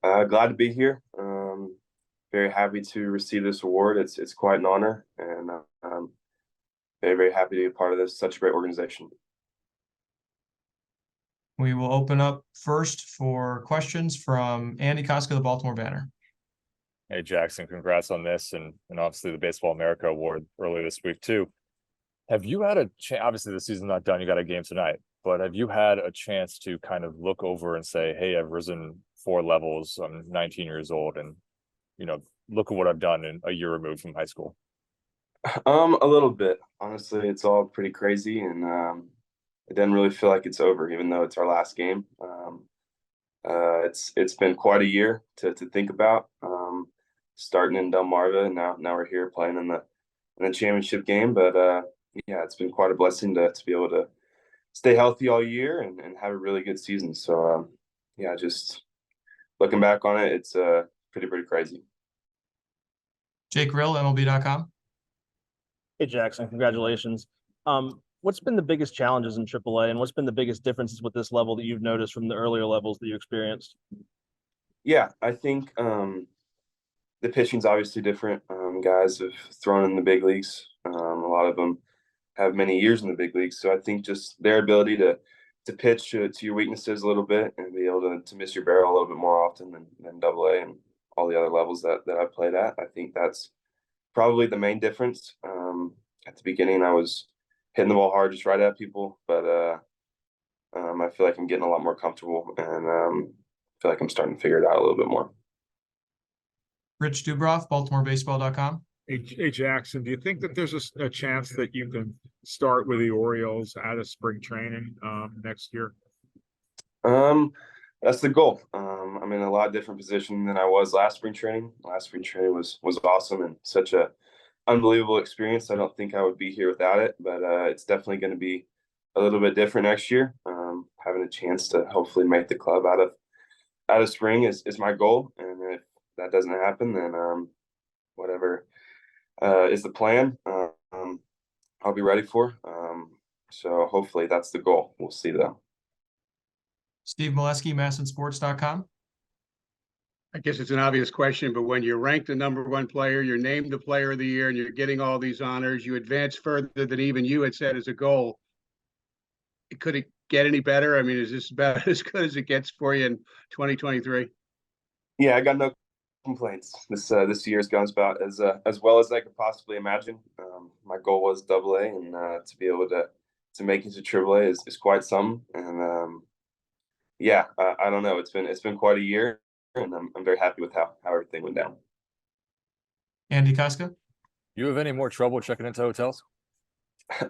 Glad to be here. Very happy to receive this award. It's quite an honor, and I'm very happy to be a part of this such a great organization. We will open up first for questions from Andy Koska, the Baltimore Banner. Hey, Jackson, congrats on this and obviously the Baseball America Award earlier this week, too. Have you had a chance? Obviously, the season's not done. You got a game tonight, but have you had a chance to kind of look over and say, hey, I've risen 4 levels. I'm 19 years old, and, look at what I've done in a year removed from high school? A little bit. Honestly, it's all pretty crazy, and it doesn't really feel like it's over, even though it's our last game. It's been quite a year to think about. Starting in Delmarva, and now we're here playing in the championship game. But yeah, it's been quite a blessing to be able to stay healthy all year and have a really good season. So yeah, just looking back on it, it's pretty crazy. Jake Rill, MLB.com. Hey, Jackson, congratulations. What's been the biggest challenges in AAA, and what's been the biggest differences with this level that you've noticed from the earlier levels that you experienced? Yeah, I think the pitching's obviously different. Guys have thrown in the big leagues. A lot of them have many years in the big leagues, so I think just their ability to pitch to your weaknesses a little bit and be able to miss your barrel a little bit more often than Double A and all the other levels that I've played at. I think that's probably the main difference. At the beginning, I was hitting the ball hard just right at people, but I feel like I'm getting a lot more comfortable and feel like I'm starting to figure it out a little bit more. Rich Dubroff, BaltimoreBaseball.com. Hey, Jackson, do you think that there's a chance that you can start with the Orioles out of spring training next year? That's the goal. I'm in a lot different position than I was last spring training. Last spring training was awesome and such a unbelievable experience. I don't think I would be here without it, but it's definitely going to be a little bit different next year. Having a chance to hopefully make the club out of spring is my goal, and if that doesn't happen, then whatever is the plan, I'll be ready for. So hopefully that's the goal. We'll see though. Steve Molesky, MASNsports.com. I guess it's an obvious question, but when you're ranked the number one player, you're named the player of the year, and you're getting all these honors, you advance further than even you had set as a goal. Could it get any better? I mean, is this about as good as it gets for you in 2023? Yeah, I got no complaints. This year's gone about as well as I could possibly imagine. My goal was Double A, and to be able to make it to Triple A is quite some. And yeah, I don't know. It's been quite a year, and I'm very happy with how everything went down. Andy Koska. You have any more trouble checking into hotels?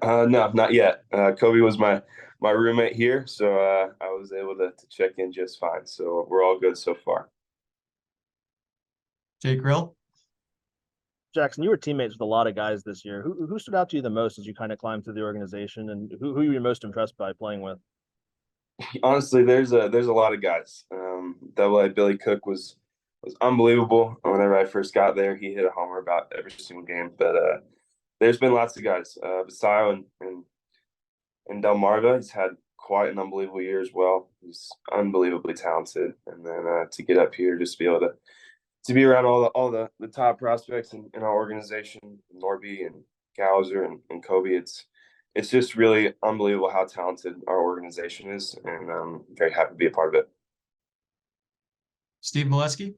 No, not yet. Kobe was my roommate here, so I was able to check in just fine. So we're all good so far. Jake Rill. Jackson, you were teammates with a lot of guys this year. Who stood out to you the most as you kind of climbed through the organization, and who you were most impressed by playing with? Honestly, there's a lot of guys. Double A Billy Cook was unbelievable. Whenever I first got there, he hit a homer about every single game. But there's been lots of guys. Basayo and Delmarva, he's had quite an unbelievable year as well. He's unbelievably talented. And then to get up here, just be able to be around all the top prospects in our organization, Norby and Gauser and Kobe, it's just really unbelievable how talented our organization is, and I'm very happy to be a part of it. Steve Molesky.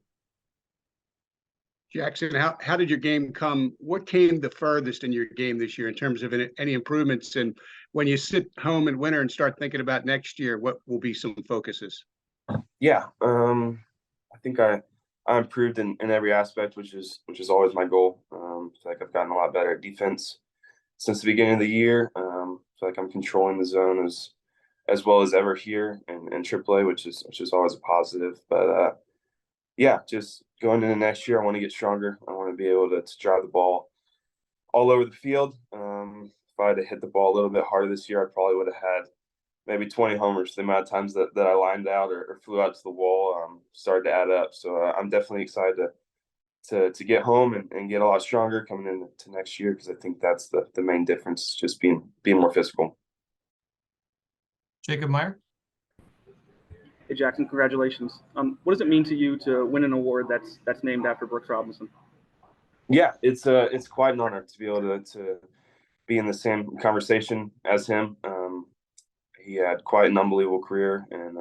Jackson, how did your game come? What came the furthest in your game this year in terms of any improvements? And when you sit home in winter and start thinking about next year, what will be some focuses? Yeah, I think I improved in every aspect, which is always my goal. I feel like I've gotten a lot better at defense since the beginning of the year. I feel like I'm controlling the zone as well as ever here in AAA, which is always a positive. But yeah, just going into next year, I want to get stronger. I want to be able to drive the ball all over the field. If I had to hit the ball a little bit harder this year, I probably would have had maybe 20 homers. The amount of times that I lined out or flew out to the wall started to add up. So I'm definitely excited to get home and get a lot stronger coming into next year, because I think that's the main difference, just being more physical. Jacob Meyer. Hey Jackson, congratulations. What does it mean to you to win an award that's named after Brooks Robinson? Yeah, it's quite an honor to be able to be in the same conversation as him. He had quite an unbelievable career, and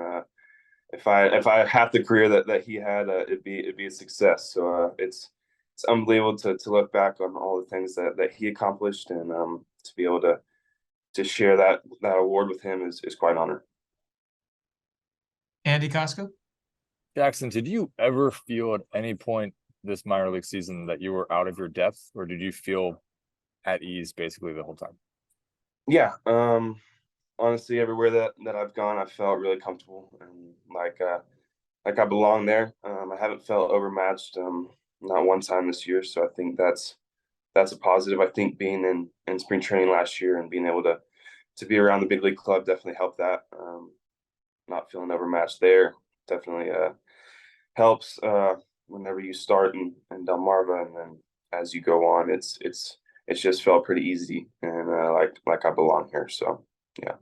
if I had the career that he had, it'd be a success. So it's unbelievable to look back on all the things that he accomplished, and to be able to share that award with him is quite an honor. Andy Koska? Jackson, did you ever feel at any point this minor league season that you were out of your depth, or did you feel at ease basically the whole time? Yeah, honestly, everywhere that I've gone, I felt really comfortable and like I belong there. I haven't felt overmatched, not one time this year, so I think that's a positive. I think being in spring training last year and being able to be around the big league club definitely helped that. Not feeling overmatched there definitely helps whenever you start in Delmarva, and then as you go on, it's just felt pretty easy and like I belong here. So yeah.